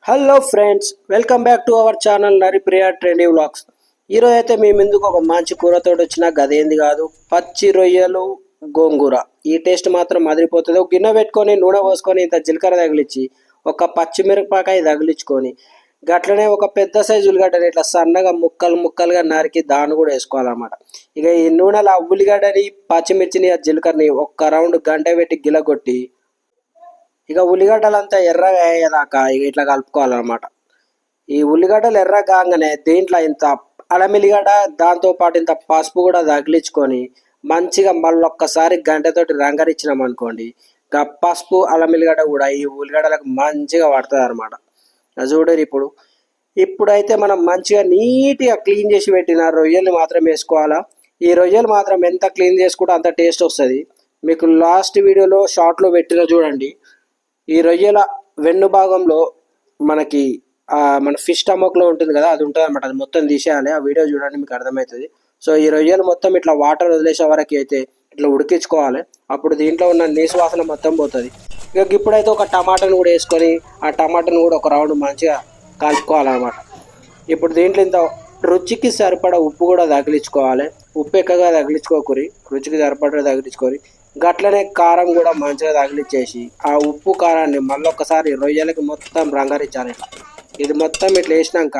Hello friends, welcome back to our channel Naripriya trendy vlogs. ఈరోజు అయితే మీ ముందుకు ఒక మంచి కూరతో వచ్చిన గదేంది కాదు, పచ్చి రొయ్యలు గోంగూర. ఈ టేస్ట్ మాత్రం అదిరిపోతుంది. ఒక గిన్నె పెట్టుకొని నూనె పోసుకొని ఇంత జీలకర్ర తగిలించి ఒక పచ్చిమిరపకాయ తగిలించుకొని గట్లనే ఒక పెద్ద సైజు ఉల్లిగడ్డని ఇట్లా సన్నగా ముక్కలు ముక్కలుగా నరికి దాన్ని కూడా వేసుకోవాలన్నమాట. ఇక ఈ నూనెలో ఉల్లిగడ్డని పచ్చిమిర్చిని జీలకర్రని ఒక్క రౌండ్ గంట పెట్టి గిలగొట్టి ఇక ఉల్లిగడ్డలంతా ఎర్రగా అయ్యేదాకా ఇక ఇట్లా కలుపుకోవాలన్నమాట. ఈ ఉల్లిగడ్డలు ఎర్ర కాగానే దీంట్లో ఇంత అల్లం ఎల్లిగడ్డ దాంతోపాటు ఇంత పసుపు కూడా తగిలించుకొని మంచిగా మళ్ళొక్కసారి గంటతోటి రంగరిచ్చినాం అనుకోండి, ఇక పసుపు అల్లం ఎల్లిగడ్డ కూడా ఈ ఉల్లిగడ్డలకు మంచిగా పడుతుంది అనమాట. చూడరు ఇప్పుడైతే మనం మంచిగా నీట్గా క్లీన్ చేసి పెట్టిన రొయ్యలు మాత్రం వేసుకోవాలా. ఈ రొయ్యలు మాత్రం ఎంత క్లీన్ చేసుకుంటే అంత టేస్ట్ వస్తుంది. మీకు లాస్ట్ వీడియోలో షార్ట్లో పెట్టిన చూడండి. ఈ రొయ్యల వెన్ను భాగంలో మనకి మన ఫిష్ స్టమక్లో ఉంటుంది కదా, అది ఉంటుంది అనమాట. అది మొత్తం తీసేయాలి. ఆ వీడియో చూడండి, మీకు అర్థమవుతుంది. సో ఈ రొయ్యలు మొత్తం ఇట్లా వాటర్ వదిలేసే వరకు అయితే ఇట్లా ఉడికించుకోవాలి. అప్పుడు దీంట్లో ఉన్న నీసు వాసన మొత్తం పోతుంది. ఇక ఇప్పుడైతే ఒక టమాటాను కూడా వేసుకొని ఆ టమాటాను కూడా ఒక రౌండ్ మంచిగా కలుపుకోవాలన్నమాట. ఇప్పుడు దీంట్లో ఇంత రుచికి సరిపడా ఉప్పు కూడా తగిలించుకోవాలి. ఉప్పు ఎక్కువగా తగిలించుకోకూరి, రుచికి సరిపడా తగిలించుకొని గట్లనే కారం కూడా మంచిగా తగిలిచ్చేసి ఆ ఉప్పు కారాన్ని మళ్ళొక్కసారి రొయ్యలకి మొత్తం రంగరించాలి. ఇది మొత్తం ఇట్లా వేసినాక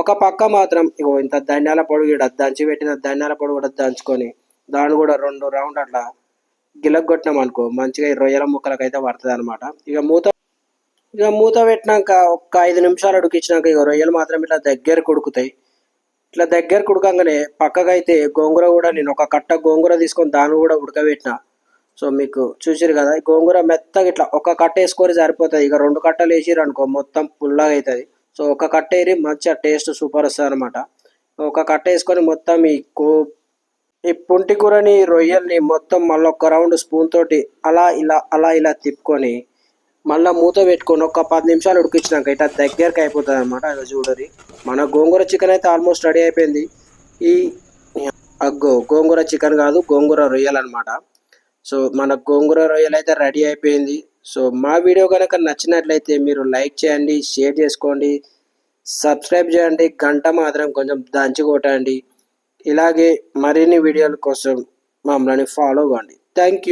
ఒక పక్క మాత్రం ఇగో ఇంత ధనియాల పొడి కూడా దంచి పెట్టిన ధనియాల పొడి కూడా దంచుకొని దాన్ని కూడా 2 రౌండ్ అట్లా గిలగొట్టినాం అనుకో, మంచిగా ఈ రొయ్యల ముక్కలకైతే అయితే పడుతుంది అనమాట. ఇక మూత పెట్టినాక ఒక 5 నిమిషాలు ఉడికించినాక ఇక రొయ్యలు మాత్రం ఇట్లా దగ్గరకు ఉడుకుతాయి. ఇట్లా దగ్గరకు ఉడకంగానే పక్కకైతే గోంగూర కూడా నేను ఒక కట్ట గోంగూర తీసుకొని దాన్ని కూడా ఉడకబెట్టిన. సో మీకు చూసిరు కదా, గోంగూర మెత్తగా ఇట్లా ఒక కట్ట వేసుకొని సరిపోతుంది. ఇక 2 కట్టలు వేసిరు అనుకో మొత్తం పుల్లగా అవుతుంది. సో ఒక కట్ట వేరి మంచిగా టేస్ట్ సూపర్ వస్తుంది అనమాట. ఒక కట్ట వేసుకొని మొత్తం ఈ పుంటి కూరని రొయ్యల్ని మొత్తం మళ్ళీ ఒక రౌండ్ స్పూన్ తోటి అలా ఇలా తిప్పుకొని మళ్ళీ మూత పెట్టుకొని ఒక 10 నిమిషాలు ఉడికించినాక ఇట్లా దగ్గరకు అయిపోతుంది అనమాట. అది చూడరి, మన గోంగూర చికెన్ అయితే ఆల్మోస్ట్ రెడీ అయిపోయింది. ఈ గోంగూర చికెన్ కాదు, గోంగూర రొయ్యలు అనమాట. సో మన గోంగూర రొయ్యలు అయితే రెడీ అయిపోయింది. సో మా వీడియో కనుక నచ్చినట్లయితే మీరు లైక్ చేయండి, షేర్ చేసుకోండి, సబ్స్క్రైబ్ చేయండి, గంట మాత్రం కొంచెం దంచి కొట్టండి. ఇలాగే మరిన్ని వీడియోల కోసం మమ్మల్ని ఫాలో అవ్వండి. Thank you.